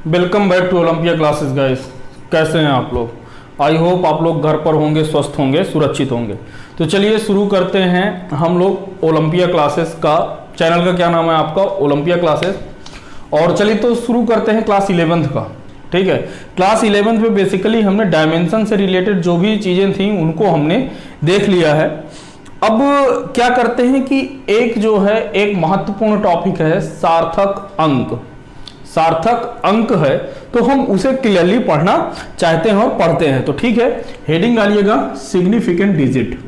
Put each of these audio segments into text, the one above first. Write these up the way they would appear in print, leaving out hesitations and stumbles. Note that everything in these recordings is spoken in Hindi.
Welcome back to Olympia classes guys. कैसे हैं आप लोग? आई होप आप लोग घर पर होंगे, स्वस्थ होंगे, सुरक्षित होंगे। तो चलिए शुरू करते हैं हम लोग ओलंपिया क्लासेस का। चैनल का क्या नाम है आपका? Olympia classes. और चलिए तो शुरू करते हैं क्लास 11th का। ठीक है, क्लास 11th में बेसिकली हमने डायमेंशन से रिलेटेड जो भी चीज़ें थी उनको हमने देख लिया है। अब क्या करते हैं कि एक जो है एक महत्वपूर्ण टॉपिक है सार्थक अंक। सार्थक अंक है तो हम उसे क्लियरली पढ़ना चाहते हैं और पढ़ते हैं। तो ठीक है, हेडिंग डालिएगा सिग्निफिकेंट डिजिट।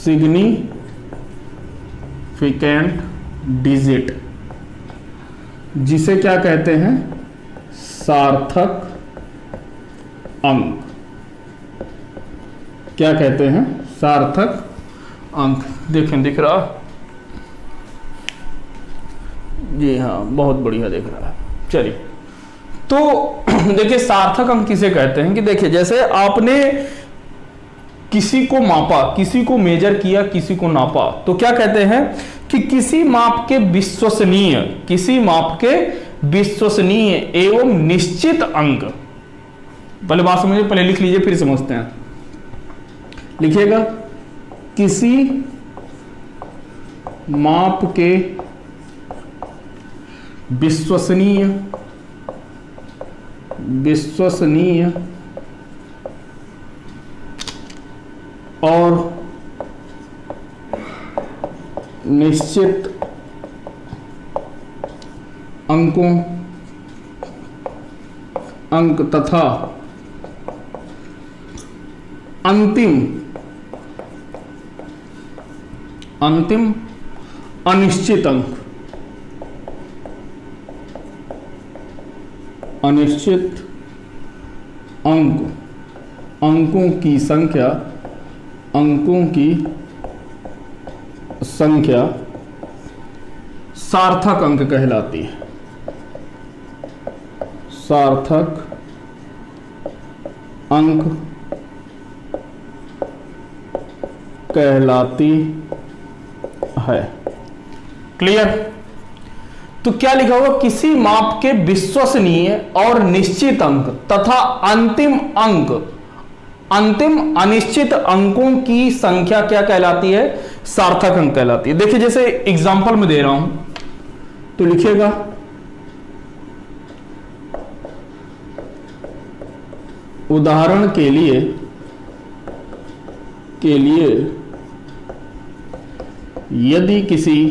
सिग्निफिकेंट डिजिट जिसे क्या कहते हैं? सार्थक अंक। क्या कहते हैं? सार्थक अंक। देखें, दिख रहा? जी हाँ, बहुत बढ़िया दिख रहा है। चलिए तो देखिए सार्थक अंक किसे कहते हैं कि देखिए जैसे आपने किसी को मापा, किसी को मेजर किया, किसी को नापा, तो क्या कहते हैं कि किसी माप के विश्वसनीय एवं निश्चित अंक। पहले बात समझिए, पहले लिख लीजिए फिर समझते हैं। लिखिएगा किसी माप के विश्वसनीय और निश्चित अंक तथा अंतिम अनिश्चित अंकों की संख्या सार्थक अंक कहलाती है। सार्थक अंक कहलाती है। क्लियर? तो क्या लिखा होगा? किसी माप के विश्वसनीय और निश्चित अंक तथा अंतिम अनिश्चित अंकों की संख्या क्या कहलाती है? सार्थक अंक कहलाती है। देखिए जैसे एग्जांपल में दे रहा हूं तो लिखिएगा उदाहरण के लिए यदि किसी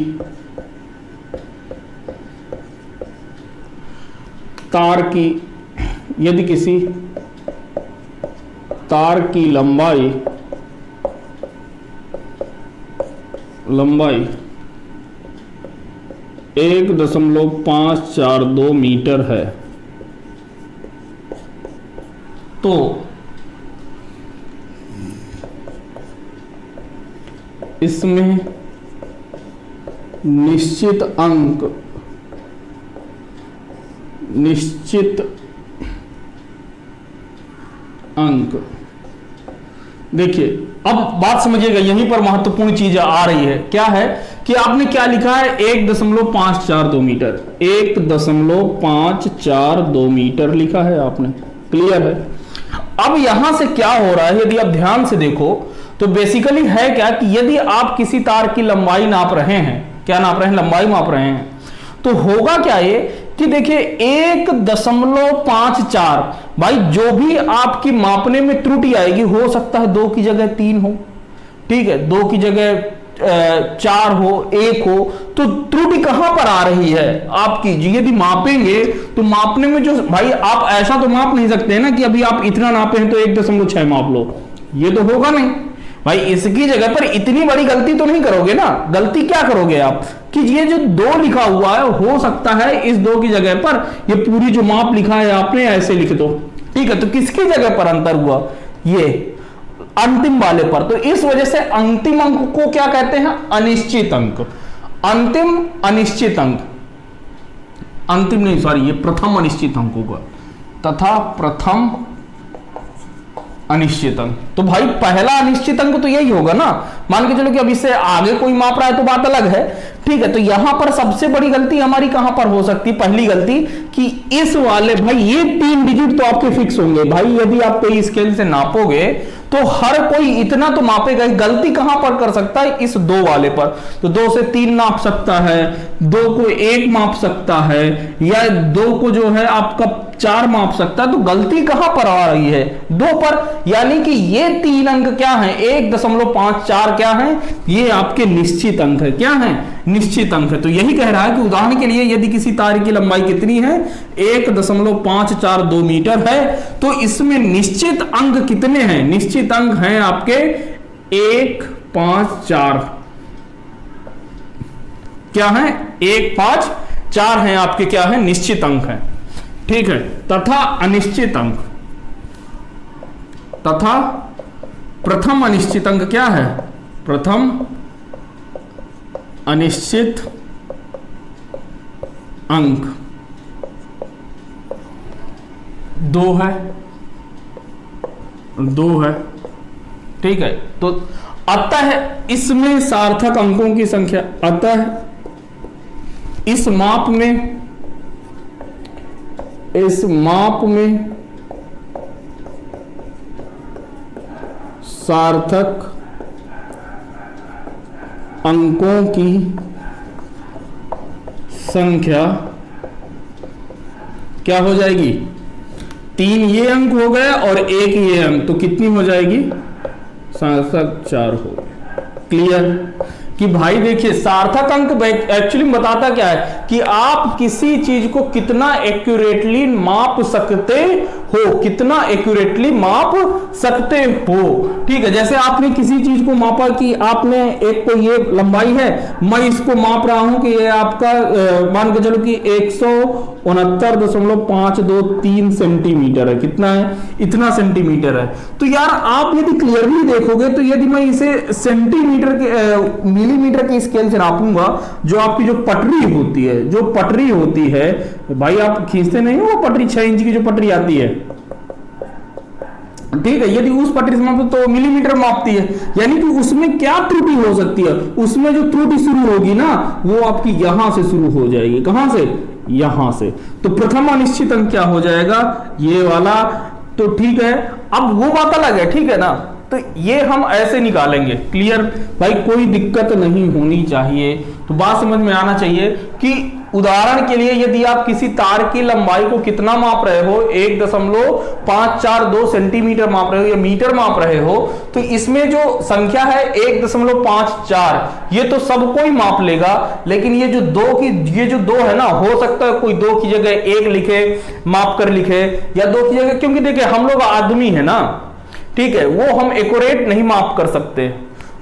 तार की लंबाई 1.542 मीटर है तो इसमें निश्चित अंक। देखिए अब बात समझिएगा, यहीं पर महत्वपूर्ण चीज आ रही है। क्या है कि आपने क्या लिखा है? 1.542 मीटर, 1.542 मीटर लिखा है आपने। क्लियर है? अब यहां से क्या हो रहा है यदि आप ध्यान से देखो तो बेसिकली है क्या कि यदि आप किसी तार की लंबाई नाप रहे हैं, क्या नाप रहे हैं? लंबाई माप रहे हैं, तो होगा क्या ये कि देखिए 1.54, भाई जो भी आपकी मापने में त्रुटि आएगी, हो सकता है 2 की जगह 3 हो, ठीक है, 2 की जगह 4 हो, 1 हो, तो त्रुटि कहां पर आ रही है आपकी? यदि मापेंगे तो मापने में जो, भाई आप ऐसा तो माप नहीं सकते ना कि अभी आप इतना नापे हैं तो 1.6 माप लो, ये तो होगा नहीं भाई। इसकी जगह पर इतनी बड़ी गलती तो नहीं करोगे ना। गलती क्या करोगे आप कि ये जो 2 लिखा हुआ है, हो सकता है इस 2 की जगह पर ये पूरी जो माप लिखा है आपने ऐसे लिख दो, ठीक है। तो किसकी जगह पर अंतर हुआ? ये अंतिम वाले पर। तो इस वजह से अंतिम अंक को क्या कहते हैं? अनिश्चित अंक। अंतिम अनिश्चित अंक, अंतिम नहीं सॉरी, ये प्रथम अनिश्चित अंक होगा तथा प्रथम अनिश्चित अंक। तो भाई पहला अनिश्चित अंक तो यही होगा ना, मान के चलो कि अब इससे आगे कोई माप रहा है तो बात अलग है, ठीक है। तो यहां पर सबसे बड़ी गलती हमारी कहां पर हो सकती है, पहली गलती कि इस वाले भाई ये 3 डिजिट तो आपके फिक्स होंगे भाई, यदि आप कोई स्केल से नापोगे तो हर कोई इतना तो मापेगा, गलती कहां पर कर सकता है, इस 2 वाले पर। तो 2 से 3 नाप सकता है, 2 को 1 माप सकता है, या 2 को जो है आपका 4 माप सकता है। तो गलती कहां पर आ रही है, 2 पर, यानी कि ये 3 अंक क्या है, 1.54 क्या है, ये आपके निश्चित अंक है, क्या है, निश्चित अंक है। तो यही कह रहा है कि उदाहरण के लिए यदि किसी तार की लंबाई कितनी है, 1.542 मीटर है, तो इसमें निश्चित अंक कितने हैं, निश्चित अंक हैं आपके 1, 5, 4, क्या है, 1, 5, 4 हैं आपके, क्या है, निश्चित अंक है, ठीक है। तथा अनिश्चित अंक, तथा प्रथम अनिश्चित अंक क्या है, प्रथम अनिश्चित अंक 2 है, 2 है, ठीक है। तो अतः इसमें सार्थक अंकों की संख्या, अतः इस माप में, इस माप में सार्थक अंकों की संख्या क्या हो जाएगी, 3 ये अंक हो गए और 1 ये अंक, तो कितनी हो जाएगी, सार्थक 4 हो गए। क्लियर कि भाई देखिए सार्थक अंक एक्चुअली बताता क्या है कि आप किसी चीज को कितना एक्यूरेटली माप सकते हो, कितना एक्यूरेटली माप सकते हो, ठीक है। जैसे आपने किसी चीज को मापा कि आपने एक को ये लंबाई है, मैं इसको माप रहा हूं कि ये आपका मान के चलो कि 169.523 सेंटीमीटर है, कितना है, इतना सेंटीमीटर है। तो यार आप यदि क्लियरली देखोगे तो यदि मैं इसे सेंटीमीटर के मिलीमीटर के स्केल से नापूंगा, जो आपकी जो पटरी होती है, जो पटरी होती है भाई, आप खींचते नहीं हो वो पटरी, 6 इंच की जो पटरी आती है, ठीक है, यदि उस पटरी से मापो तो मिलीमीटर मापती है, यानी कि उसमें क्या त्रुटि हो सकती है, उसमें जो त्रुटि शुरू होगी ना वो आपकी यहां से शुरू हो जाएगी, कहां से, यहां से। तो प्रथम अनिश्चित अंक क्या हो जाएगा, ये वाला, तो ठीक है। अब वो बात अलग है, ठीक है ना, तो ये हम ऐसे निकालेंगे, क्लियर भाई, कोई दिक्कत नहीं होनी चाहिए। तो बात समझ में आना चाहिए कि उदाहरण के लिए यदि आप किसी तार की लंबाई को कितना माप रहे हो, 1.542 सेंटीमीटर माप रहे हो या मीटर माप रहे हो, तो इसमें जो संख्या है 1.54, ये तो सबको ही माप लेगा, लेकिन ये जो 2 है ना, हो सकता है कोई 2 की जगह 1 लिखे, माप कर लिखे, या 2 की जगह, क्योंकि देखिए हम लोग आदमी है ना, ठीक है, वो हम एक्यूरेट नहीं माप कर सकते,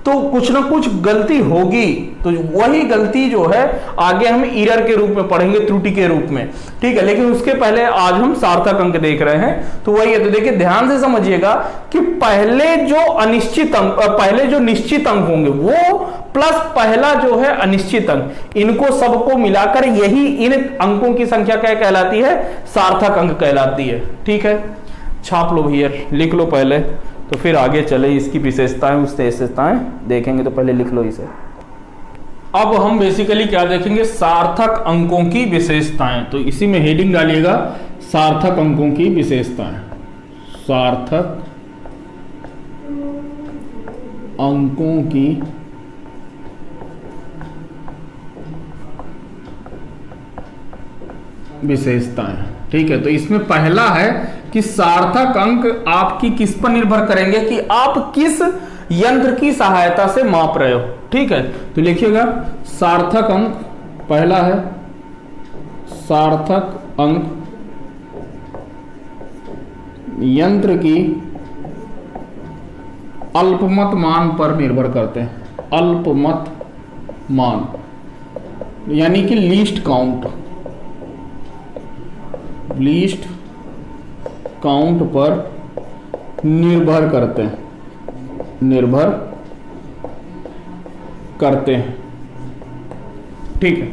तो कुछ ना कुछ गलती होगी। तो वही गलती जो है आगे हम एरर के रूप में पढ़ेंगे, त्रुटि के रूप में, ठीक है। लेकिन उसके पहले आज हम सार्थक अंक देख रहे हैं, तो वही है। तो देखिए ध्यान से समझिएगा कि पहले जो अनिश्चित अंक, पहले जो निश्चित अंक होंगे वो प्लस पहला जो है अनिश्चित अंक, इनको सबको मिलाकर यही इन अंकों की संख्या क्या कहलाती है, सार्थक अंक कहलाती है, ठीक है। छाप लो भैया, लिख लो पहले, तो फिर आगे चले इसकी विशेषताएं, उससे विशेषताएं देखेंगे, तो पहले लिख लो इसे। अब हम बेसिकली क्या देखेंगे, सार्थक अंकों की विशेषताएं। तो इसी में हेडिंग डालिएगा, सार्थक अंकों की विशेषताएं, सार्थक अंकों की विशेषताएं, ठीक है। तो इसमें पहला है कि सार्थक अंक आपकी किस पर निर्भर करेंगे, कि आप किस यंत्र की सहायता से माप रहे हो, ठीक है। तो लिखिएगा सार्थक अंक, पहला है सार्थक अंक यंत्र की अल्पमत मान पर निर्भर करते हैं, अल्पमत मान यानी कि लीस्ट काउंट, लीस्ट काउंट पर निर्भर करते हैं, निर्भर करते हैं, ठीक है।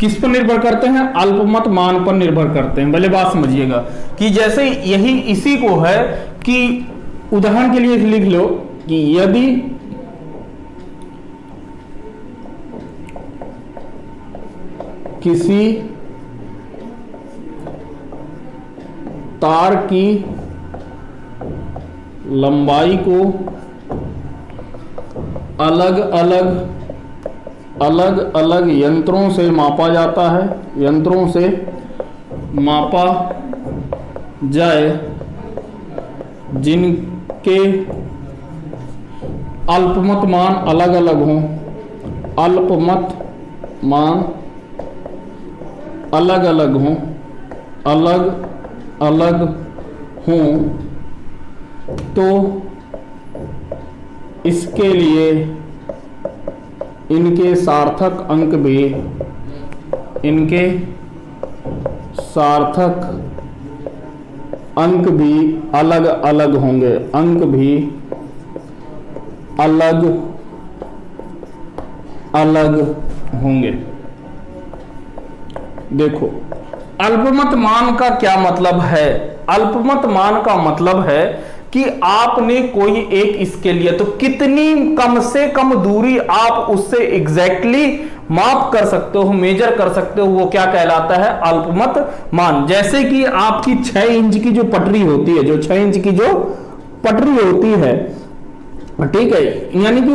किस पर निर्भर करते हैं, अल्पमत मान पर निर्भर करते हैं। भले बात समझिएगा कि जैसे यही इसी को है कि उदाहरण के लिए लिख लो कि यदि किसी तार की लंबाई को अलग अलग यंत्रों से मापा जाता है, यंत्रों से मापा जाए, जिनके अल्पमत मान अलग अलग हों, अल्पमत मान अलग अलग हों, तो इसके लिए इनके सार्थक अंक भी अलग अलग होंगे, अंक भी अलग अलग होंगे। देखो अल्पमत मान का क्या मतलब है? अल्पमत मान का मतलब है कि आपने कोई एक स्केल लिया तो कितनी कम से कम दूरी आप उससे एग्जैक्टली माप कर सकते हो, मेजर कर सकते हो, वो क्या कहलाता है? अल्पमत मान। जैसे कि आपकी 6 इंच की जो पटरी होती है, जो 6 इंच की जो पटरी होती है, ठीक है, यानी कि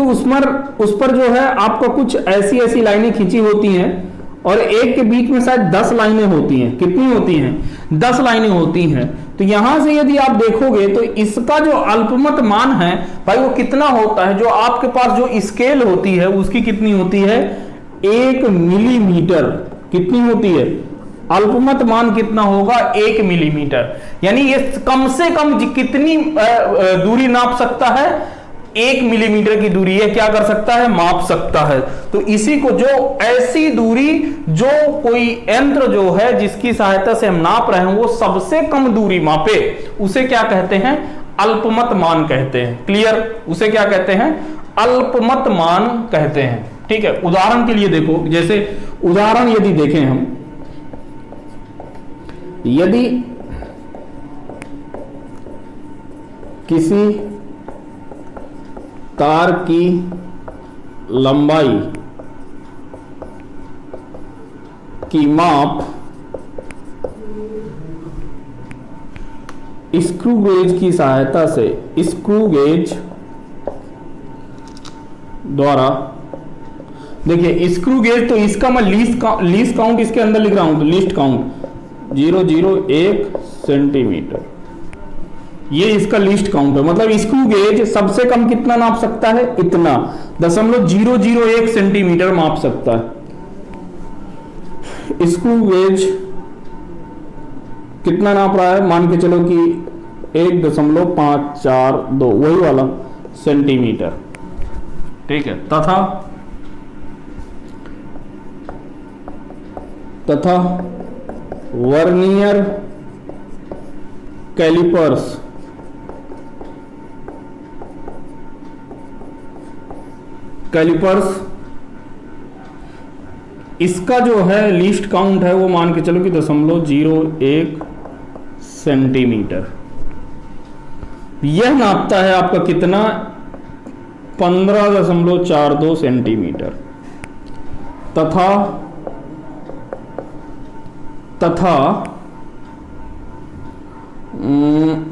उस पर जो है आपका कुछ ऐसी लाइनें खींची होती हैं और एक के बीच में शायद 10 लाइनें होती हैं। कितनी होती हैं? 10 लाइनें होती हैं। तो यहां से यदि आप देखोगे तो इसका जो अल्पमत मान है भाई वो कितना होता है? जो आपके पास जो स्केल होती है उसकी कितनी होती है? 1 मिलीमीटर। कितनी होती है? अल्पमत मान कितना होगा? 1 मिलीमीटर। यानी ये कम से कम कितनी दूरी नाप सकता है? 1 मिलीमीटर की दूरी है क्या कर सकता है? माप सकता है। तो इसी को जो ऐसी दूरी जो कोई यंत्र जो है जिसकी सहायता से हम नाप रहे हैं वो सबसे कम दूरी मापे, उसे क्या कहते हैं? अल्पमत मान कहते हैं। क्लियर? उसे क्या कहते हैं? अल्पमत मान कहते हैं। ठीक है, उदाहरण के लिए देखो, जैसे उदाहरण यदि देखें हम, यदि किसी तार की लंबाई की माप स्क्रू गेज की सहायता से, स्क्रू गेज द्वारा, देखिए स्क्रू गेज तो इसका मैं लीस्ट काउंट इसके अंदर लिख रहा हूं, तो लीस्ट काउंट 001 सेंटीमीटर, ये इसका लीस्ट काउंट है। मतलब स्क्रू गेज सबसे कम कितना नाप सकता है? इतना, 0.001 सेंटीमीटर माप सकता है। स्क्रू गेज कितना नाप रहा है? मान के चलो कि 1.542, वही वाला सेंटीमीटर। ठीक है, तथा वर्नियर कैलिपर्स इसका जो है लीस्ट काउंट है वो मान के चलो कि 0.01 सेंटीमीटर। यह नापता है आपका कितना? 15.42 सेंटीमीटर। तथा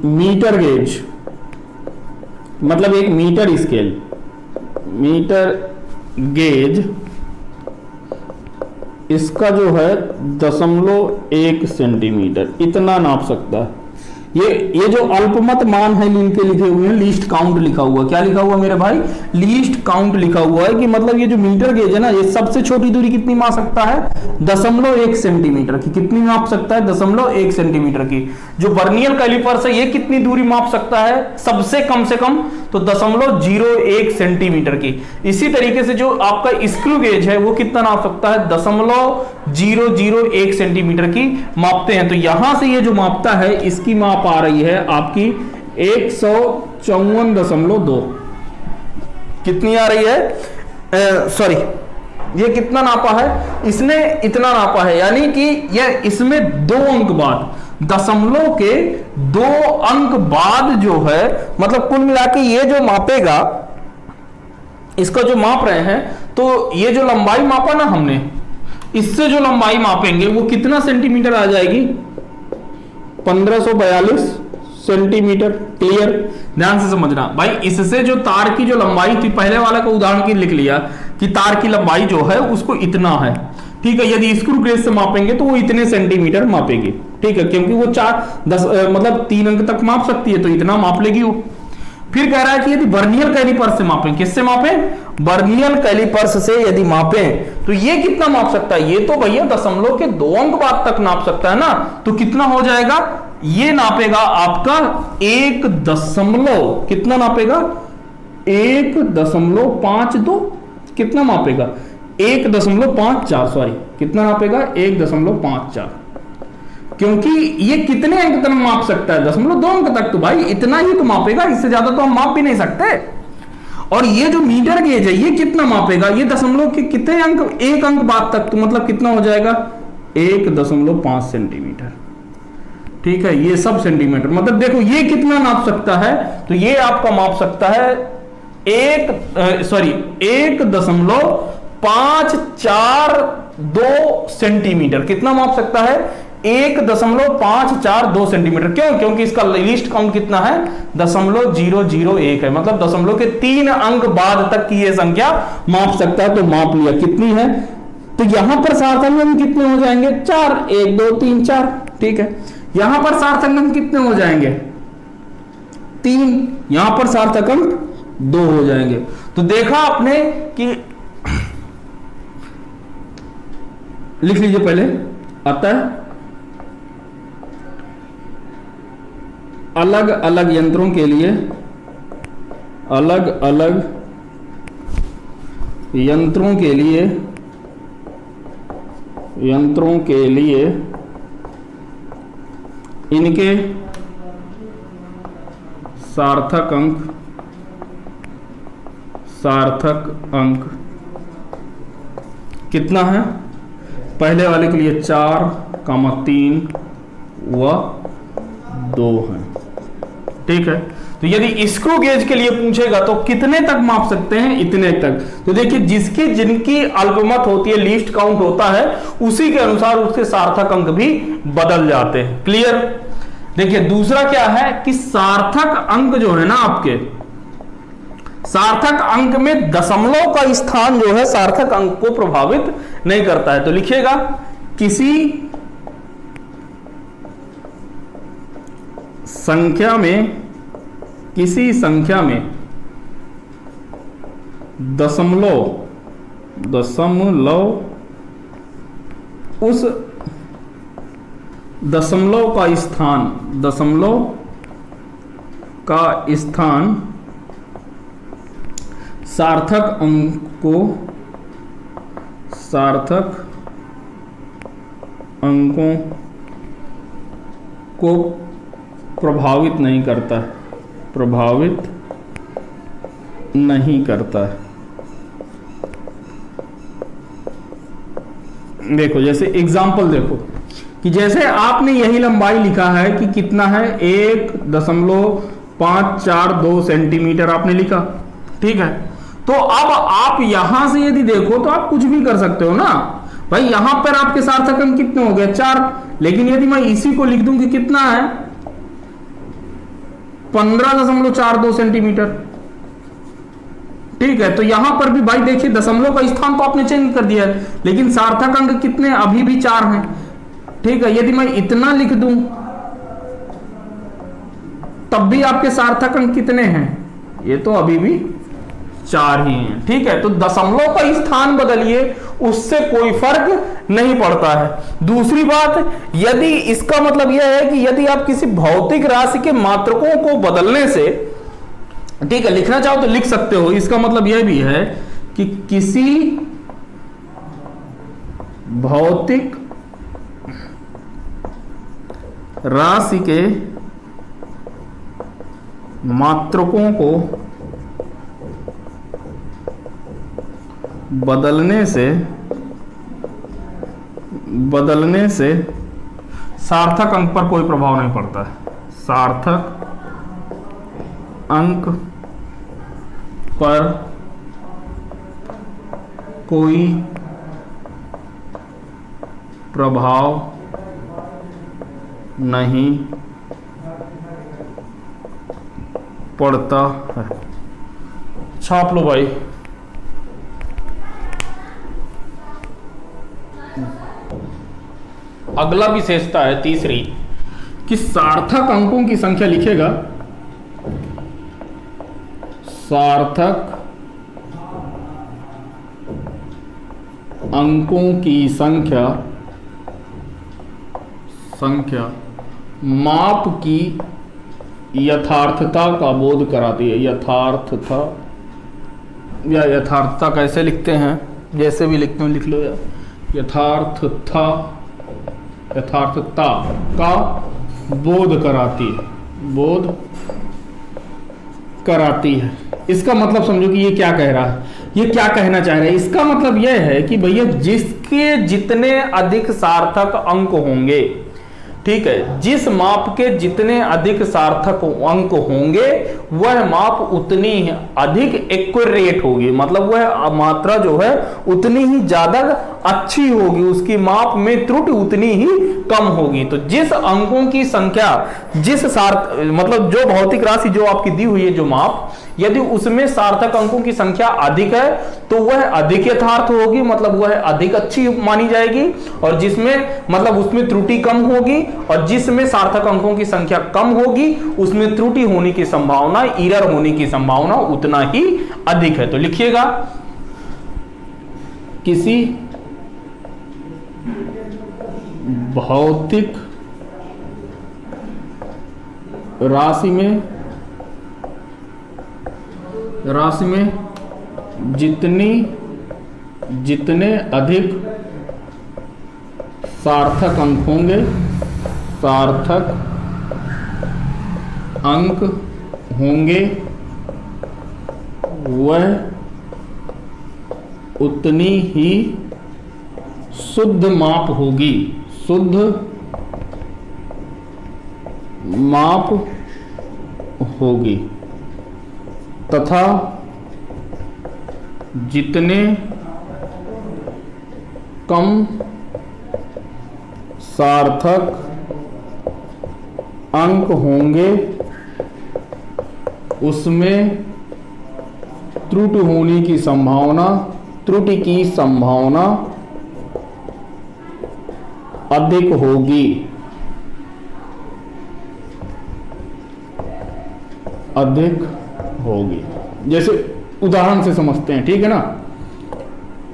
मीटर गेज, मतलब एक मीटर स्केल, मीटर गेज, इसका जो है 0.1 सेंटीमीटर इतना नाप सकता है। ये जो अल्पमत मान है इनके लिखे हुए हैं, लीस्ट काउंट लिखा हुआ। क्या लिखा हुआ मेरे भाई? लीस्ट काउंट लिखा हुआ है कि मतलब ये जो मीटर गेज है ना, ये सबसे छोटी दूरी कितनी माप सकता है? 0.1 सेंटीमीटर की। कितनी माप सकता है? 0.1 सेंटीमीटर की। जो वर्नियर कैलिपर्स है ये कितनी दूरी माप सकता है? सबसे कम से कम तो 0.01 सेंटीमीटर की। इसी तरीके से जो आपका स्क्रू गेज है वो कितना नाप सकता है? 0.001 सेंटीमीटर की मापते हैं। तो यहां से ये जो मापता है इसकी माप आ रही है आपकी 154.2। कितनी आ रही है? सॉरी, ये कितना नापा है? इसने इतना नापा है, यानी कि यह इसमें 2 अंक बाद दशमलव के 2 अंक बाद जो है, मतलब कुल मिला के ये जो मापेगा, इसका जो माप रहे हैं, तो ये जो लंबाई मापा ना हमने, इससे जो लंबाई मापेंगे वो कितना सेंटीमीटर आ जाएगी? 1542 सेंटीमीटर। क्लियर? ध्यान से समझना भाई, इससे जो तार की जो लंबाई थी, पहले वाला का उदाहरण की लिख लिया कि तार की लंबाई जो है उसको इतना है, ठीक है। यदि स्क्रू गेज से मापेंगे तो वो इतने सेंटीमीटर मापेगी, ठीक है, क्योंकि वो मतलब 3 अंक तक माप सकती है, तो इतना माप लेगी वो। फिर कह रहा है कि यदि वर्नियर कैलिपर्स से मापें, किससे मापें? वर्नियर कैलिपर्स से यदि मापें तो ये कितना माप सकता है? ये तो भैया दशमलव के 2 अंक बाद तक नाप सकता है ना, तो कितना हो जाएगा? ये नापेगा आपका 1 दशमलव, कितना नापेगा? 1.52। कितना मापेगा? 1.54, सॉरी, कितना नापेगा? 1.54, क्योंकि ये कितने अंक तक माप सकता है? 0.2 अंक तक, तो भाई इतना ही तो मापेगा, इससे ज्यादा तो हम माप भी नहीं सकते। और ये जो मीटर गेज है ये कितना मापेगा? ये दशमलव के कितने अंक, 1 अंक बाद तक, तो मतलब कितना हो जाएगा? 1.5 सेंटीमीटर, ठीक है। ये सब सेंटीमीटर, मतलब देखो ये कितना नाप सकता है, तो ये आपका माप सकता है 1.542 सेंटीमीटर। कितना माप सकता है? 1.542 सेंटीमीटर। क्यों? क्योंकि इसका लीस्ट काउंट कितना है? 0.001 है, मतलब दशमलव के 3 अंक बाद तक की ये संख्या माप सकता है, तो माप लिया। कितनी है? तो यहां पर सार्थक अंक कितने हो जाएंगे? 4, 1 2 3 4, ठीक है। यहां पर सार्थक अंक कितने हो जाएंगे? 3। यहां पर सार्थक अंक 2 हो जाएंगे। तो देखा आपने कि लिख लीजिए पहले, अतः अलग अलग यंत्रों के लिए, अलग अलग यंत्रों के लिए इनके सार्थक अंक कितना है? पहले वाले के लिए 4, 3 व 2 है, ठीक है। तो यदि स्क्रू गेज के लिए पूछेगा तो कितने तक माप सकते हैं? इतने तक। तो देखिए, जिनकी अल्पमत होती है, लीस्ट काउंट होता है, उसी के अनुसार उसके सार्थक अंक भी बदल जाते हैं। क्लियर? देखिए दूसरा क्या है कि सार्थक अंक जो है ना, आपके सार्थक अंक में दशमलव का स्थान जो है सार्थक अंक को प्रभावित नहीं करता है। तो लिखिएगा, किसी संख्या में दशमलव उस दशमलव का स्थान सार्थक अंकों को प्रभावित नहीं करता है। देखो जैसे एग्जाम्पल देखो कि जैसे आपने यही लंबाई लिखा है कि कितना है, 1.542 सेंटीमीटर आपने लिखा, ठीक है। तो अब आप यहां से यदि देखो तो आप कुछ भी कर सकते हो ना भाई। यहां पर आपके सार्थक अंक कितने हो गए? 4। लेकिन यदि मैं इसी को लिख दूं कि कितना है, 15.42 सेंटीमीटर, ठीक है। तो यहां पर भी भाई देखिए दशमलव का स्थान तो आपने चेंज कर दिया है, लेकिन सार्थक अंक कितने? अभी भी 4 हैं, ठीक है। यदि मैं इतना लिख दूं तब भी आपके सार्थक अंक कितने हैं? ये तो अभी भी 4 ही हैं, ठीक है। तो दशमलव का स्थान बदलिए, उससे कोई फर्क नहीं पड़ता है। दूसरी बात, यदि इसका मतलब यह है कि यदि आप किसी भौतिक राशि के मात्रकों को बदलने से, ठीक है, लिखना चाहो तो लिख सकते हो। इसका मतलब यह भी है कि किसी भौतिक राशि के मात्रकों को बदलने से सार्थक अंक पर कोई प्रभाव नहीं पड़ता है, सार्थक अंक पर कोई प्रभाव नहीं पड़ता है। छाप लो भाई। अगला विशेषता है तीसरी कि सार्थक अंकों की संख्या लिखेगा, सार्थक अंकों की संख्या माप की यथार्थता का बोध कराती है। यथार्थता या यथार्थता कैसे लिखते हैं, जैसे भी लिखते हो लिख लो यार। यथार्थता का बोध कराती है। इसका मतलब समझो कि ये क्या कह रहा है, ये क्या कहना चाह रहा है। इसका मतलब यह है कि भैया जिसके जितने अधिक सार्थक अंक होंगे, ठीक है, जिस माप के जितने अधिक सार्थक अंक होंगे वह माप उतनी अधिक एक्यूरेट होगी, मतलब वह मात्रा जो है उतनी ही ज्यादा अच्छी होगी, उसकी माप में त्रुटि उतनी ही कम होगी। तो जिस अंकों की संख्या, जिस मतलब जो भौतिक राशि जो आपकी दी हुई है जो माप, यदि उसमें सार्थक अंकों की संख्या अधिक है तो वह अधिक यथार्थ होगी, मतलब वह अधिक अच्छी मानी जाएगी। और जिसमें मतलब उसमें त्रुटि कम होगी, और जिसमें सार्थक अंकों की संख्या कम होगी उसमें त्रुटि होने की संभावना, एरर होने की संभावना उतना ही अधिक है। तो लिखिएगा, किसी भौतिक राशि में जितने अधिक सार्थक अंक होंगे, वह उतनी ही शुद्ध माप होगी, तथा जितने कम सार्थक अंक होंगे उसमें त्रुटि की संभावना अधिक होगी। जैसे उदाहरण से समझते हैं, ठीक है ना।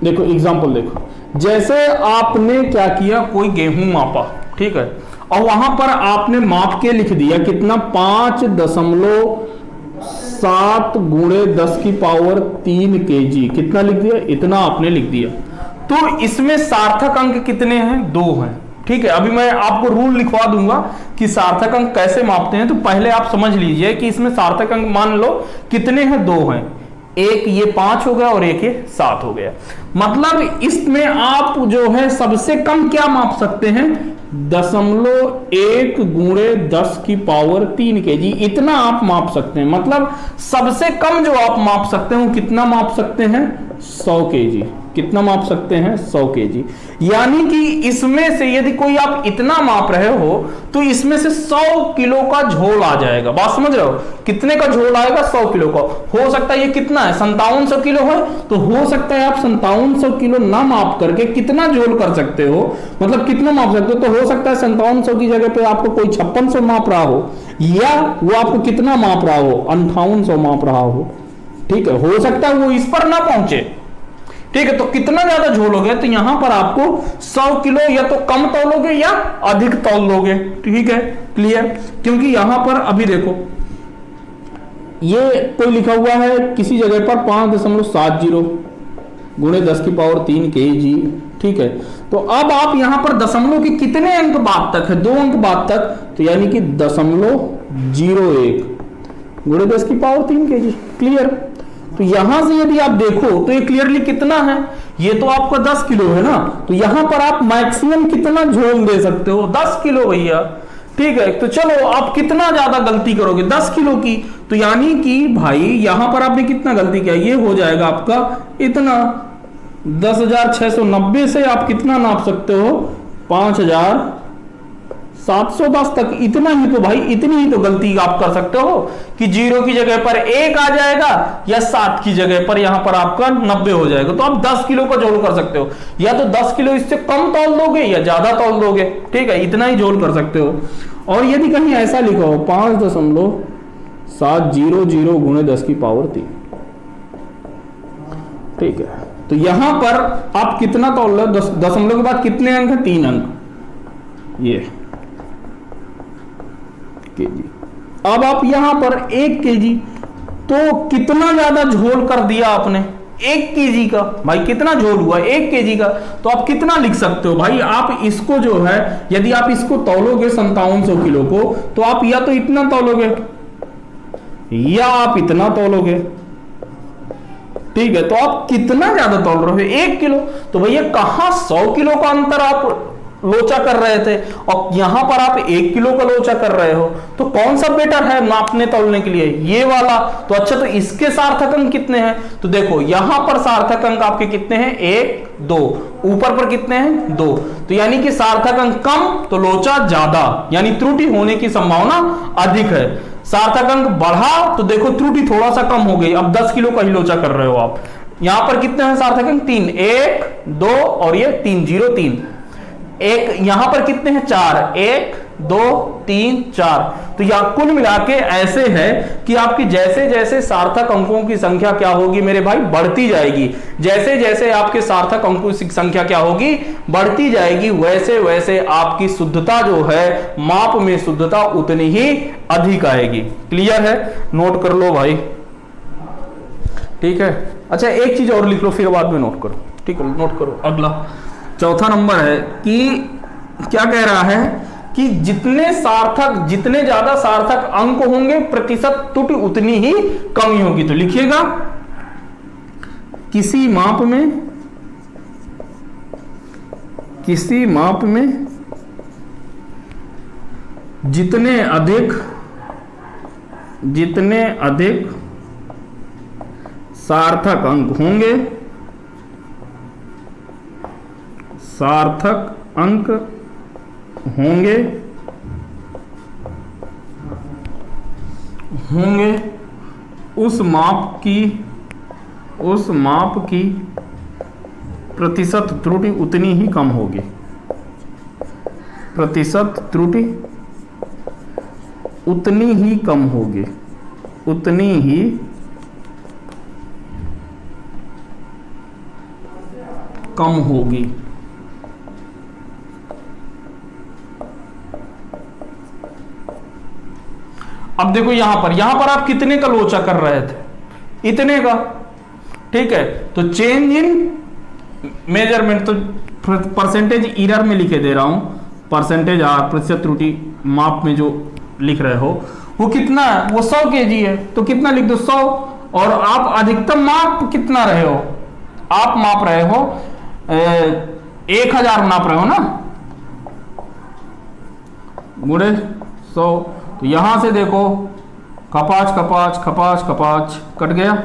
देखो एग्जांपल देखो, जैसे आपने क्या किया, कोई गेहूं मापा, ठीक है, और वहां पर आपने माप के लिख दिया कितना, 5.7 गुणे 10⁻³ kg, कितना लिख दिया, इतना आपने लिख दिया। तो इसमें सार्थक अंक कितने हैं, 2 हैं, ठीक है। अभी मैं आपको रूल लिखवा दूंगा कि सार्थक अंक कैसे मापते हैं, तो पहले आप समझ लीजिए कि इसमें सार्थक अंक मान लो कितने हैं, 2 हैं, एक ये 5 हो गया और एक ये 7 हो गया। मतलब इसमें आप जो है सबसे कम क्या माप सकते हैं, 0.1 गुणे 10⁻³ kg, इतना आप माप सकते हैं। मतलब सबसे कम जो आप माप सकते हैं वो कितना माप सकते हैं, 100 kg। कितना माप सकते हैं, 100 kg। यानी कि इसमें से यदि कोई आप इतना माप रहे हो तो इसमें से 100 किलो का झोल आ जाएगा। बात समझ रहे हो, कितने का झोल आएगा, 100 किलो का। हो सकता है ये कितना है, 5700 किलो है, तो हो सकता है आप 5700 किलो ना माप करके कितना झोल कर सकते हो, मतलब कितना माप सकते हो। तो हो सकता है 5700 की जगह पे आपको कोई 5600 माप रहा हो, या वो आपको कितना माप रहा हो, 5800 माप रहा हो, ठीक है। हो सकता है वो इस पर ना पहुंचे, ठीक है। तो कितना ज्यादा झोल हो गया, तो यहां पर आपको 100 किलो या तो कम तौलोगे या अधिक तौल लोगे, ठीक है, क्लियर। क्योंकि यहां पर अभी देखो ये कोई लिखा हुआ है किसी जगह पर 5.70 गुणे 10⁻³ kg, ठीक है। तो अब आप यहां पर दशमलव के कितने अंक बाद तक है, 2 अंक बाद तक, तो यानी कि 0.01 गुणे 10⁻³ kg, क्लियर। तो यहां से यदि आप देखो तो ये क्लियरली कितना है, ये तो आपका 10 किलो है ना, तो यहां पर आप मैक्सिमम कितना झोल दे सकते हो, 10 किलो भैया। ठीक है, तो चलो आप कितना ज्यादा गलती करोगे, 10 किलो की, तो यानी कि भाई यहां पर आपने कितना गलती किया, ये हो जाएगा आपका इतना 10,690 से आप कितना नाप सकते हो, 5,710 तक। इतना ही तो भाई, इतनी ही तो गलती आप कर सकते हो कि 0 की जगह पर 1 आ जाएगा या 7 की जगह पर यहां पर आपका 90 हो जाएगा। तो आप 10 किलो का जोड़ कर सकते हो, या तो 10 किलो इससे कम तौल दोगे या ज्यादा तौल दोगे। ठीक है, इतना ही जोड़ कर सकते हो। और यदि कहीं ऐसा लिखा हो 5.700 गुणे 10 की पावर 3, ठीक है, तो यहां पर आप कितना तौल रहे हो, दशमलव के बाद कितने अंक है, 3 अंक, ये केजी। अब आप यहां पर 1 केजी, तो कितना ज्यादा झोल कर दिया आपने, 1 केजी का, भाई कितना झोल हुआ 1 केजी का। तो आप कितना लिख सकते हो भाई, आप इसको जो है यदि आप इसको तौलोगे 5700 किलो को, तो आप या तो इतना तौलोगे या आप इतना तौलोगे। ठीक है, तो आप कितना ज्यादा तौल रहे हो, 1 किलो। तो भैया कहां 100 किलो का अंतर आप लोचा कर रहे थे और यहां पर आप 1 किलो का लोचा कर रहे हो, तो कौन सा बेटर है नापने तौलने के लिए, ये वाला। तो अच्छा, तो इसके सार्थक अंक कितने हैं, तो देखो यहां पर सार्थक अंक आपके कितने हैं, 1 2, ऊपर पर कितने हैं, 2। तो यानी कि सार्थक अंक कम तो लोचा ज्यादा, यानी त्रुटि होने की संभावना अधिक है। सार्थक अंक बढ़ा तो देखो त्रुटि थोड़ा सा कम हो गई, अब 10 किलो का ही लोचा कर रहे हो आप। यहां पर कितने हैं सार्थक अंक, 3, 1 2 और ये 3, 0 3। एक यहां पर कितने हैं, 4, 1 2 3 4। तो यह कुल मिला के ऐसे है कि आपकी जैसे जैसे सार्थक अंकों की संख्या क्या होगी मेरे भाई, बढ़ती जाएगी। जैसे जैसे आपके सार्थक अंकों की संख्या क्या होगी, बढ़ती जाएगी, वैसे वैसे आपकी शुद्धता जो है, माप में शुद्धता उतनी ही अधिक आएगी। क्लियर है, नोट कर लो भाई। ठीक है, अच्छा एक चीज और लिख लो फिर बाद में नोट करो। ठीक है, नोट करो। अगला चौथा नंबर है कि क्या कह रहा है कि जितने ज्यादा सार्थक अंक होंगे प्रतिशत त्रुटि उतनी ही कमी होगी। तो लिखिएगा, किसी माप में जितने अधिक सार्थक अंक होंगे, उस माप की प्रतिशत त्रुटि उतनी ही कम होगी। प्रतिशत त्रुटि उतनी ही कम होगी, उतनी ही कम होगी। अब देखो यहां पर आप कितने का लोचा कर रहे थे, इतने का। ठीक है, तो चेंज इन मेजरमेंट, तो परसेंटेज एरर में लिखे दे रहा हूं, परसेंटेज आर प्रतिशत त्रुटि माप में जो लिख रहे हो वो कितना है, वो 100 केजी है। तो कितना लिख दो, 100। और आप अधिकतम माप कितना रहे हो, आप माप रहे हो 1000 नाप रहे हो ना, गुणे 100। तो यहां से देखो कपाच कपाच कपाच कपाच कट गया,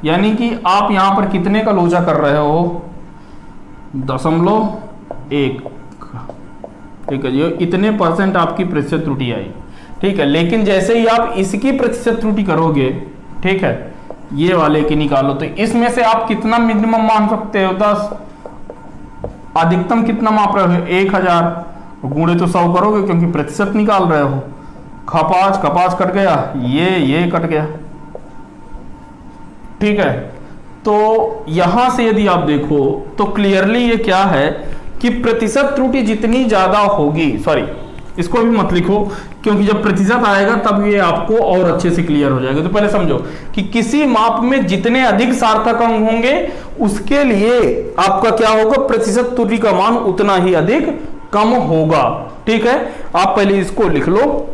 यानी कि आप यहां पर कितने का लोचा कर रहे हो, 0.1। ठीक है, ये इतने परसेंट आपकी प्रतिशत त्रुटि आई। ठीक है, लेकिन जैसे ही आप इसकी प्रतिशत त्रुटि करोगे, ठीक है, ये वाले की निकालो, तो इसमें से आप कितना मिनिमम मान सकते हो, 10। अधिकतम कितना माप रहे हो, 1000, गुणे तो 100 करोगे क्योंकि प्रतिशत निकाल रहे हो। खपाच कपाच कट गया, ये कट गया। ठीक है, तो यहां से यदि आप देखो तो क्लियरली ये क्या है कि प्रतिशत त्रुटि जितनी ज्यादा होगी, सॉरी इसको भी मत लिखो क्योंकि जब प्रतिशत आएगा तब ये आपको और अच्छे से क्लियर हो जाएगा। तो पहले समझो कि किसी माप में जितने अधिक सार्थक अंक होंगे उसके लिए आपका क्या होगा, प्रतिशत त्रुटि का मान उतना ही अधिक कम होगा। ठीक है, आप पहले इसको लिख लो,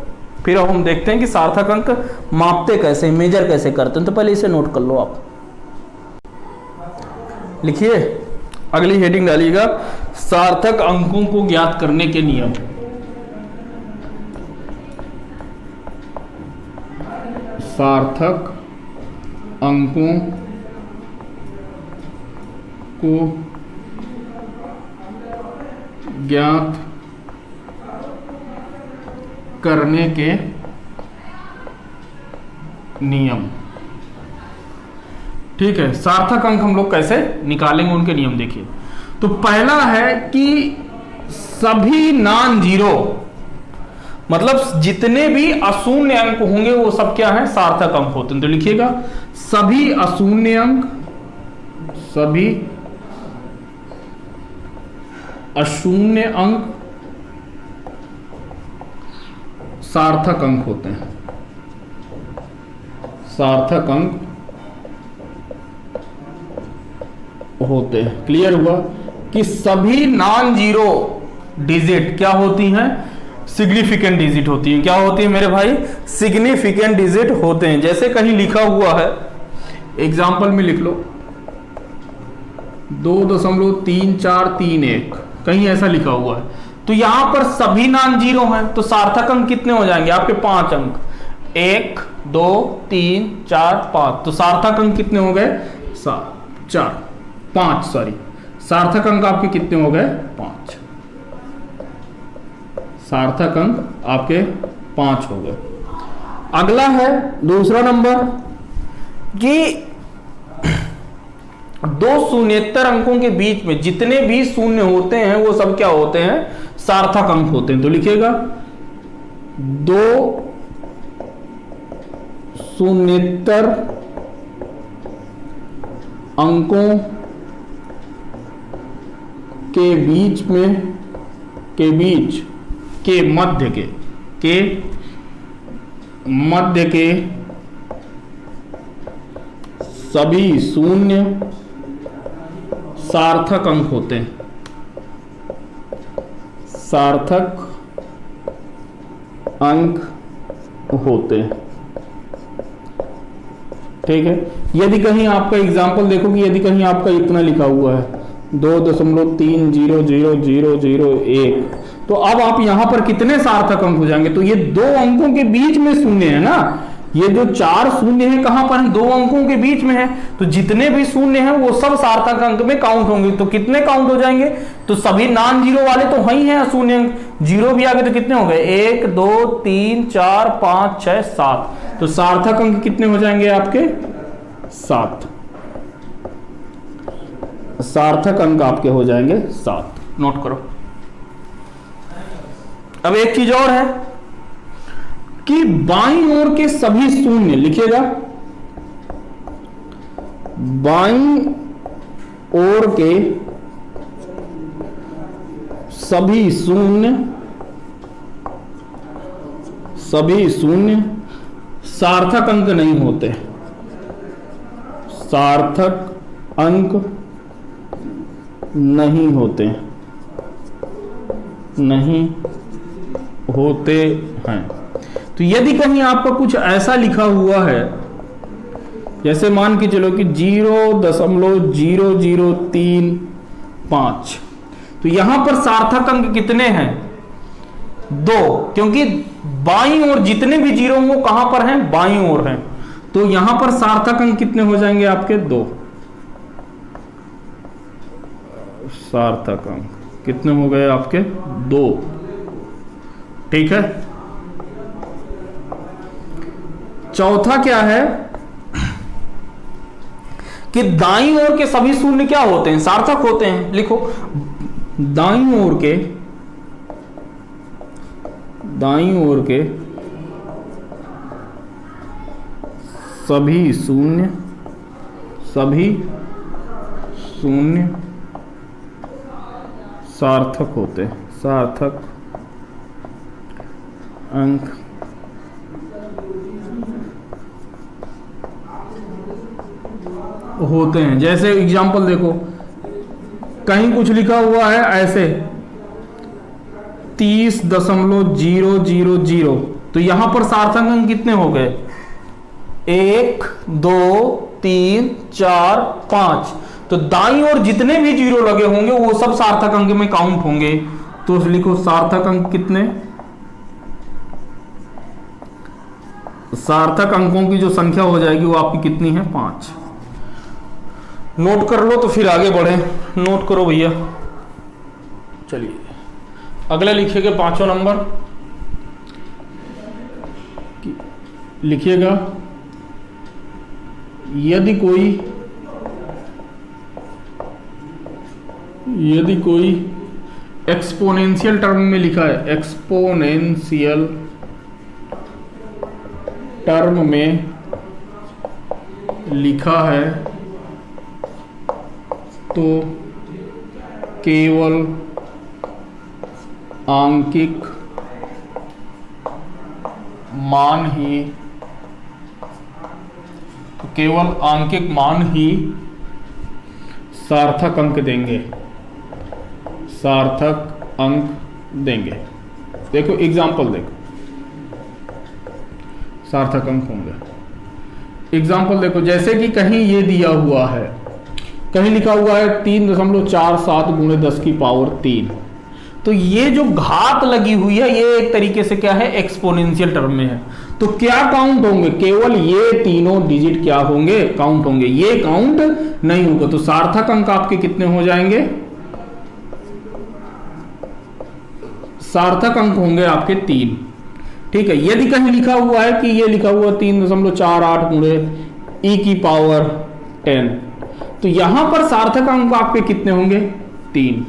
फिर हम देखते हैं कि सार्थक अंक मापते कैसे, मेजर कैसे करते हैं। तो पहले इसे नोट कर लो आप। लिखिए, अगली हेडिंग डालिएगा, सार्थक अंकों को ज्ञात करने के नियम। सार्थक अंकों को ज्ञात करने के नियम। ठीक है, सार्थक अंक हम लोग कैसे निकालेंगे, उनके नियम देखिए। तो पहला है कि सभी नॉन जीरो, मतलब जितने भी अशून्य अंक होंगे वो सब क्या है, सार्थक अंक होते हैं। तो लिखिएगा, सभी अशून्य अंक, सभी अशून्य अंक सार्थक अंक होते हैं। सार्थक अंक होते हैं। क्लियर हुआ कि सभी नॉन जीरो डिजिट क्या होती हैं, सिग्निफिकेंट डिजिट होती हैं। क्या होती है मेरे भाई, सिग्निफिकेंट डिजिट होते हैं। जैसे कहीं लिखा हुआ है, एग्जाम्पल में लिख लो 2.3431, कहीं ऐसा लिखा हुआ है, तो यहां पर सभी नॉन जीरो हैं, तो सार्थक अंक कितने हो जाएंगे आपके, 5 अंक, 1 2 3 4 5। तो सार्थक अंक कितने हो गए, 5 सॉरी, सार्थक अंक आपके कितने हो गए, 5। सार्थक अंक आपके 5 हो गए। अगला है दूसरा नंबर कि दो शून्येतर अंकों के बीच में जितने भी शून्य होते हैं वो सब क्या होते हैं, सार्थक अंक होते हैं। तो लिखिएगा, दो शून्येतर अंकों के बीच में, के बीच के मध्य के सभी शून्य सार्थक अंक होते हैं। सार्थक अंक होते हैं। ठीक है, यदि कहीं आपका एग्जाम्पल देखो कि यदि कहीं आपका इतना लिखा हुआ है 2.300001, तो अब आप यहां पर कितने सार्थक अंक हो जाएंगे, तो ये दो अंकों के बीच में शून्य है ना, ये जो 4 शून्य है कहां पर है, 2 अंकों के बीच में है, तो जितने भी शून्य हैं वो सब सार्थक अंक में काउंट होंगे। तो कितने काउंट हो जाएंगे, तो सभी नॉन जीरो वाले तो वही हैं शून्य अंक, जीरो भी आ गए तो कितने हो गए, 1 2 3 4 5 6 7। तो सार्थक अंक कितने हो जाएंगे आपके, 7। सार्थक अंक आपके हो जाएंगे 7। नोट करो। अब एक चीज और है कि बाईं ओर के सभी शून्य, लिखिएगा, बाईं ओर के सभी शून्य सार्थक अंक नहीं होते। सार्थक अंक नहीं होते हैं। तो यदि कहीं आपका कुछ ऐसा लिखा हुआ है, जैसे मान के चलो कि 0.0035, तो यहां पर सार्थक अंक कितने हैं, 2, क्योंकि बाईं ओर जितने भी जीरो वो कहां पर हैं, बाईं ओर हैं। तो यहां पर सार्थक अंक कितने हो जाएंगे आपके, 2। सार्थक अंक कितने हो गए आपके, 2। ठीक है। चौथा क्या है कि दाईं ओर के सभी शून्य क्या होते हैं, सार्थक होते हैं। लिखो, दाईं ओर के सभी शून्य सार्थक होते हैं। सार्थक अंक होते हैं। जैसे एग्जाम्पल देखो, कहीं कुछ लिखा हुआ है ऐसे 30.000, तो यहां पर सार्थक अंक कितने हो गए, 1 2 3 4 5। तो दाईं ओर जितने भी जीरो लगे होंगे वो सब सार्थक अंक में काउंट होंगे। तो लिखो सार्थक अंक कितने, सार्थक अंकों की जो संख्या हो जाएगी वो आपकी कितनी है, 5। नोट कर लो तो फिर आगे बढ़े। नोट करो भैया। चलिए अगला लिखिएगा 5वां नंबर, लिखिएगा यदि कोई एक्सपोनेंशियल टर्म में लिखा है, एक्सपोनेंशियल टर्म में लिखा है तो केवल आंकिक मान ही, तो केवल आंकिक मान ही सार्थक अंक देंगे, सार्थक अंक देंगे। देखो एग्जाम्पल देखो, सार्थक अंक होंगे। एग्जाम्पल देखो, जैसे कि कहीं ये दिया हुआ है, कहीं लिखा हुआ है 3.47 गुणे 10 की पावर 3, तो ये जो घात लगी हुई है ये एक तरीके से क्या है, एक्सपोनेंशियल टर्म में है। तो क्या काउंट होंगे, केवल ये तीनों डिजिट क्या होंगे, काउंट होंगे, ये काउंट नहीं होगा। तो सार्थक अंक आपके कितने हो जाएंगे, सार्थक अंक होंगे आपके 3। ठीक है। यदि कहीं लिखा हुआ है कि ये लिखा हुआ 3.48 गुणे e की पावर 10, तो यहां पर सार्थक अंक आपके कितने होंगे, 3।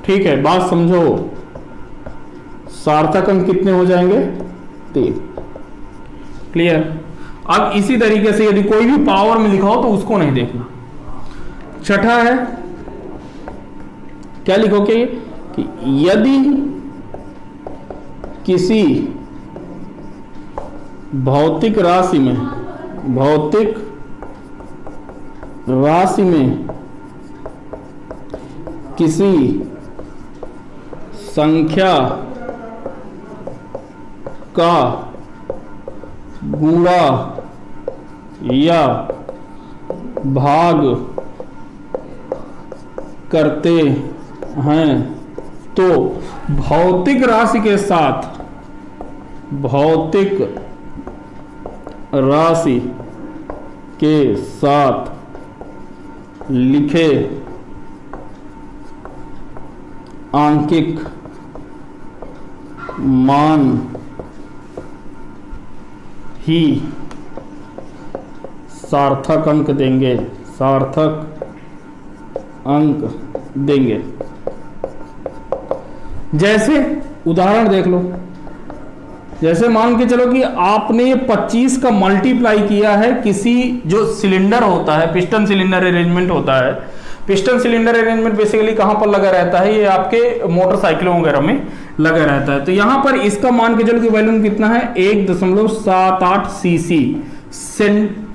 ठीक है, बात समझो, सार्थक अंक कितने हो जाएंगे, 3। क्लियर। अब इसी तरीके से यदि कोई भी पावर में लिखा हो तो उसको नहीं देखना। छठा है, क्या लिखोगे कि यदि किसी भौतिक राशि में किसी संख्या का गुणा या भाग करते हैं तो भौतिक राशि के साथ लिखे आंकिक मान ही सार्थक अंक देंगे, सार्थक अंक देंगे। जैसे उदाहरण देख लो, जैसे मान के चलो कि आपने 25 का मल्टीप्लाई किया है किसी जो सिलेंडर होता है, पिस्टन सिलेंडर अरेंजमेंट होता है। पिस्टन सिलेंडर अरेंजमेंट बेसिकली कहां पर लगा रहता है, ये आपके मोटरसाइकिलों वगैरह में लगा रहता है। तो यहां पर इसका मान के चलो कि वॉल्यूम कितना है, 1.78 सीसी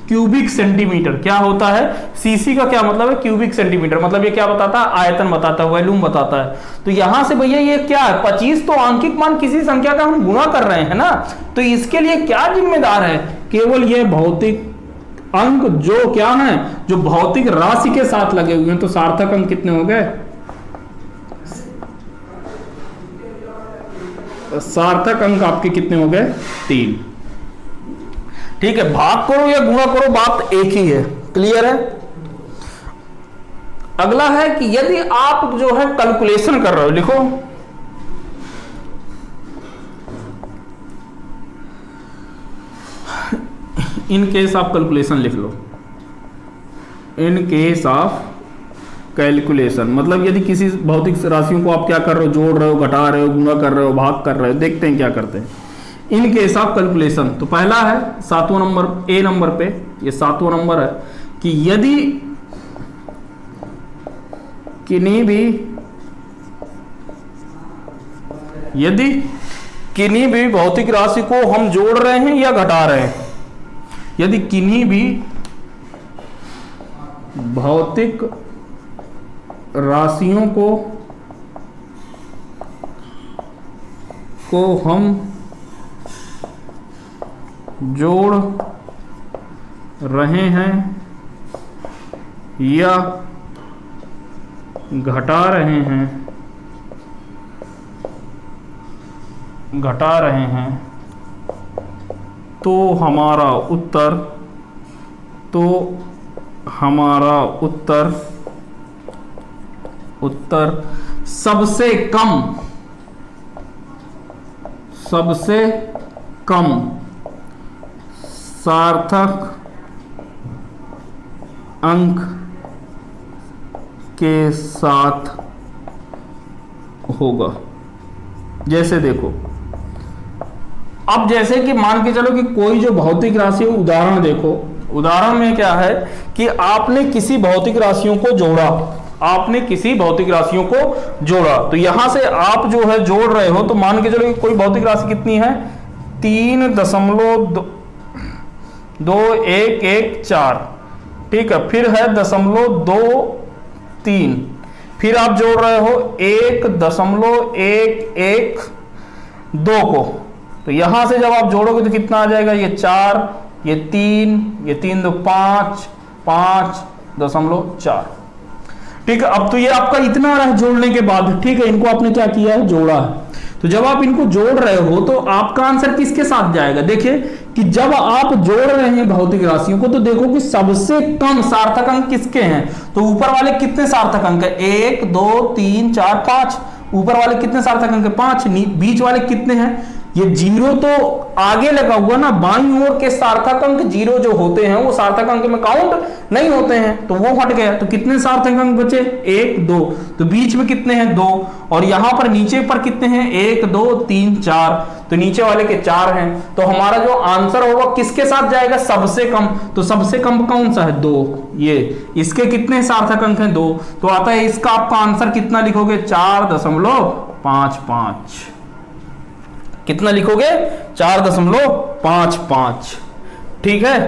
क्यूबिक सेंटीमीटर। क्या होता है, सीसी का क्या मतलब है, क्यूबिक सेंटीमीटर, मतलब ये क्या बताता है, आयतन बताता है, वॉल्यूम बताता है। तो यहां से भैया ये क्या है, 25 तो आंकिक मान किसी संख्या का हम गुणा कर रहे हैं ना, तो इसके लिए क्या जिम्मेदार है, केवल ये भौतिक अंक जो क्या है, जो भौतिक राशि के साथ लगे हुए हैं। तो सार्थक अंक कितने हो गए, सार्थक अंक आपके कितने हो गए, 3। ठीक है, भाग करो या गुणा करो, बात एक ही है। क्लियर है। अगला है कि यदि आप जो है कैलकुलेशन कर रहे हो, लिखो इन केस ऑफ कैलकुलेशन, लिख लो इन केस ऑफ कैलकुलेशन, मतलब यदि किसी भौतिक राशियों को आप क्या कर रहे हो, जोड़ रहे हो, घटा रहे हो, गुणा कर रहे हो, भाग कर रहे हो, देखते हैं क्या करते हैं इन केस ऑफ कैलकुलेशन। तो पहला है 7वां नंबर, ए नंबर पे, ये 7वां नंबर है कि यदि किन्हीं भी भौतिक राशि को हम जोड़ रहे हैं या घटा रहे हैं, यदि किन्हीं भी भौतिक राशियों को हम जोड़ रहे हैं या घटा रहे हैं तो हमारा उत्तर सबसे कम सार्थक अंक के साथ होगा। जैसे देखो, अब जैसे कि मान के चलो कि कोई जो भौतिक राशि है, उदाहरण देखो, उदाहरण में क्या है कि आपने किसी भौतिक राशियों को जोड़ा, तो यहां से आप जो है जोड़ रहे हो, तो मान के चलो कि कोई भौतिक राशि कितनी है 3.2114, ठीक है, फिर है 0.23, फिर आप जोड़ रहे हो 1.112 को, तो यहां से जब आप जोड़ोगे तो कितना आ जाएगा, ये 4, ये 3, ये 3 2 5, 5.4, ठीक है। अब तो ये आपका इतना रहा जोड़ने के बाद, ठीक है, इनको आपने क्या किया है, जोड़ा है। तो जब आप इनको जोड़ रहे हो तो आपका आंसर किसके साथ जाएगा, देखिए कि जब आप जोड़ रहे हैं भौतिक राशियों को, तो देखो कि सबसे कम सार्थक अंक किसके हैं, तो ऊपर वाले कितने सार्थक अंक है, 1 2 3 4 5, ऊपर वाले कितने सार्थक अंक है, 5, बीच वाले कितने हैं, ये 0 तो आगे लगा हुआ ना, बाईं ओर के सार्थक अंक 0 जो होते हैं वो सार्थक अंक में काउंट नहीं होते हैं, तो वो हट गया, तो कितने सार्थक अंक बचे, 1 2, तो बीच में कितने हैं, 2, और यहां पर नीचे पर कितने हैं, 1 2 3 4, तो नीचे वाले के 4 हैं, तो हमारा जो आंसर होगा किसके साथ जाएगा, सबसे कम, तो सबसे कम कौन सा है, 2, ये, इसके कितने सार्थक अंक हैं, 2, तो आता है इसका आपका आंसर कितना लिखोगे, 4.55, कितना लिखोगे, 4.55, ठीक है,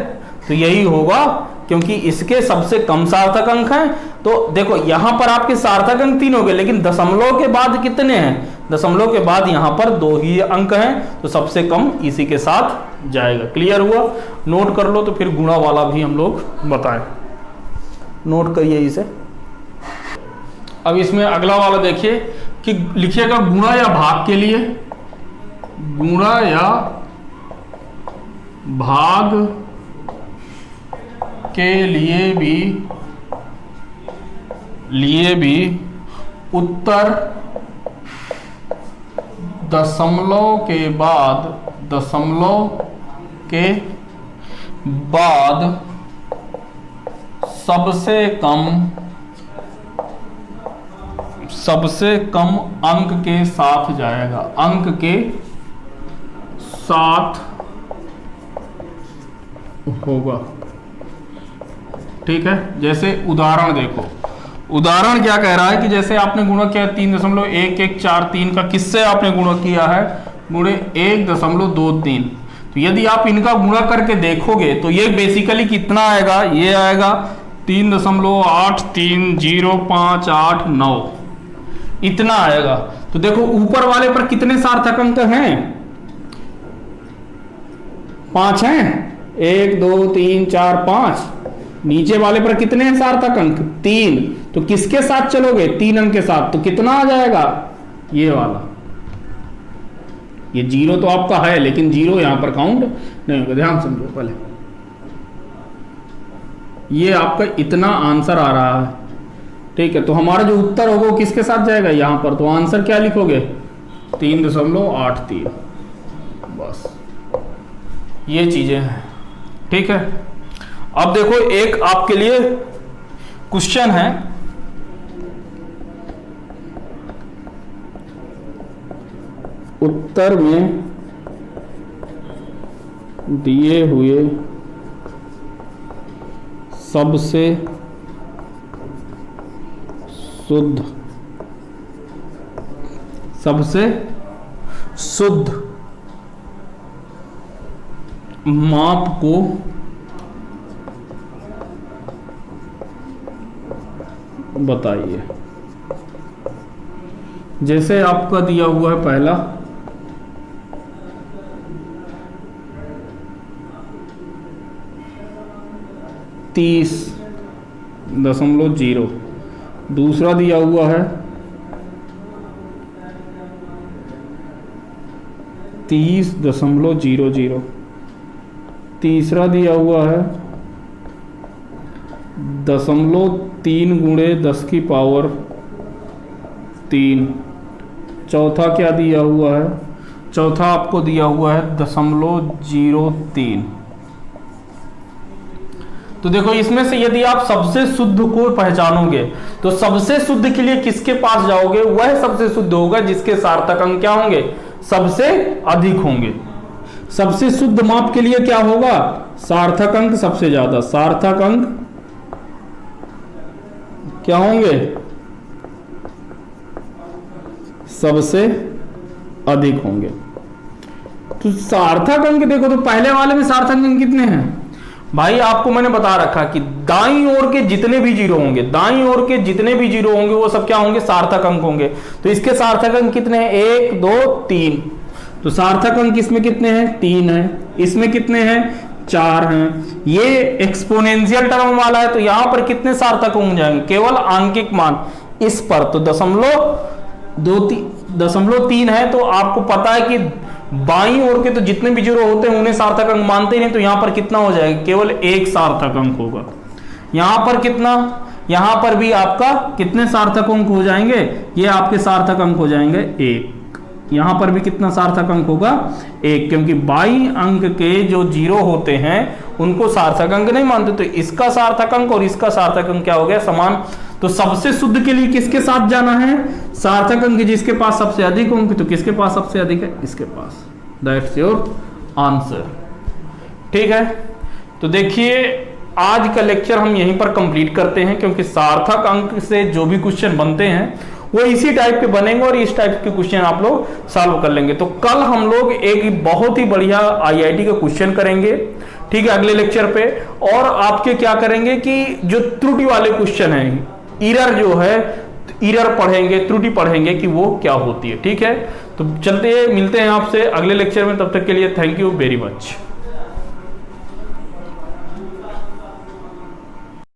तो यही होगा, क्योंकि इसके सबसे कम सार्थक अंक हैं। तो देखो यहां पर आपके सार्थक अंक 3 हो गए, लेकिन दशमलव के बाद कितने हैं, दशमलव के बाद यहां पर 2 ही अंक हैं, तो सबसे कम इसी के साथ जाएगा। क्लियर हुआ, नोट कर लो, तो फिर गुणा वाला भी हम लोग बताएं, नोट करिए इसे। अब इसमें अगला वाला देखिए कि लिखिएगा गुणा या भाग के लिए, गुणा या भाग के लिए भी उत्तर दशमलव के बाद सबसे कम अंक के साथ जाएगा, अंक के साथ होगा, ठीक है। जैसे उदाहरण देखो, उदाहरण क्या कह रहा है कि जैसे आपने गुणा किया 3.1143 का, किससे आपने गुणा किया है, गुणे 1.23, तो यदि आप इनका गुणा करके देखोगे तो ये बेसिकली कितना आएगा, ये आएगा 3.830589, इतना आएगा। तो देखो ऊपर वाले पर कितने सार्थक अंक हैं, 5 हैं, 1 2 3 4 5, नीचे वाले पर कितने हैं सार्थक अंक, 3, तो किसके साथ चलोगे, 3 अंक के साथ, तो कितना आ जाएगा, ये वाला, ये 0 तो आपका है, लेकिन 0 यहां पर काउंट नहीं होगा, ध्यान समझो पहले, ये आपका इतना आंसर आ रहा है, ठीक है। तो हमारा जो उत्तर होगा वो किसके साथ जाएगा, यहां पर, तो आंसर क्या लिखोगे, 3.83, बस ये चीजें हैं, ठीक है। अब देखो एक आपके लिए क्वेश्चन है, उत्तर में दिए हुए सबसे शुद्ध माप को बताइए। जैसे आपका दिया हुआ है पहला, $30.0, दूसरा दिया हुआ है 30.00, तीसरा दिया हुआ है 0.3 गुणे 10 की पावर 3। चौथा क्या दिया हुआ है? चौथा आपको दिया हुआ है 0.03। तो देखो इसमें से यदि आप सबसे शुद्ध को पहचानोगे तो सबसे शुद्ध के लिए किसके पास जाओगे? वह सबसे शुद्ध होगा जिसके सार्थक अंक क्या होंगे? सबसे अधिक होंगे। सबसे शुद्ध माप के लिए क्या होगा? सार्थक अंक सबसे ज्यादा, सार्थक अंक क्या होंगे? सबसे अधिक होंगे। तो सार्थक अंक देखो, तो पहले वाले में सार्थक अंक कितने हैं भाई? आपको मैंने बता रखा कि दाईं ओर के जितने भी जीरो होंगे, दाईं ओर के जितने भी जीरो होंगे वो सब क्या होंगे? सार्थक अंक होंगे। तो इसके सार्थक अंक कितने हैं? 1 2 3। तो सार्थक अंक इसमें कितने हैं? 3 हैं। इसमें कितने हैं? 4 हैं। ये एक्सपोनेंशियल टर्म वाला है, तो यहां पर कितने सार्थक अंक जाएंगे? केवल आंकिक मान इस पर तो 0.3 है। तो आपको पता है कि बाईं ओर के तो जितने भी जीरो होते हैं उन्हें सार्थक अंक मानते हैं, तो यहां पर कितना हो जाएगा? केवल 1 सार्थक अंक होगा। यहां पर कितना? यहां पर भी आपका कितने सार्थक अंक हो जाएंगे? ये आपके सार्थक अंक हो जाएंगे 1। यहां पर भी कितना सार्थक अंक होगा? 1, क्योंकि बाईं अंक के जो जीरो होते हैं उनको सार्थक अंक नहीं मानते। तो इसका सार्थक अंक और इसका सार्थक अंक क्या हो गया? समान। तो सबसे शुद्ध के लिए किसके साथ जाना है? सार्थक अंक जिसके पास सबसे अधिक होंगे। तो किसके पास सबसे अधिक है? इसके पास। That's your answer. ठीक है, तो देखिए आज का लेक्चर हम यहीं पर कंप्लीट करते हैं, क्योंकि सार्थक अंक से जो भी क्वेश्चन बनते हैं वो इसी टाइप के बनेंगे और इस टाइप के क्वेश्चन आप लोग सॉल्व कर लेंगे। तो कल हम लोग एक बहुत ही बढ़िया आईआईटी का क्वेश्चन करेंगे, ठीक है, अगले लेक्चर पे। और आपके क्या करेंगे कि जो त्रुटि वाले क्वेश्चन है, एरर जो है, एरर पढ़ेंगे, त्रुटि पढ़ेंगे कि वो क्या होती है। ठीक है, तो चलते हैं, मिलते हैं आपसे अगले लेक्चर में। तब तक के लिए थैंक यू वेरी मच।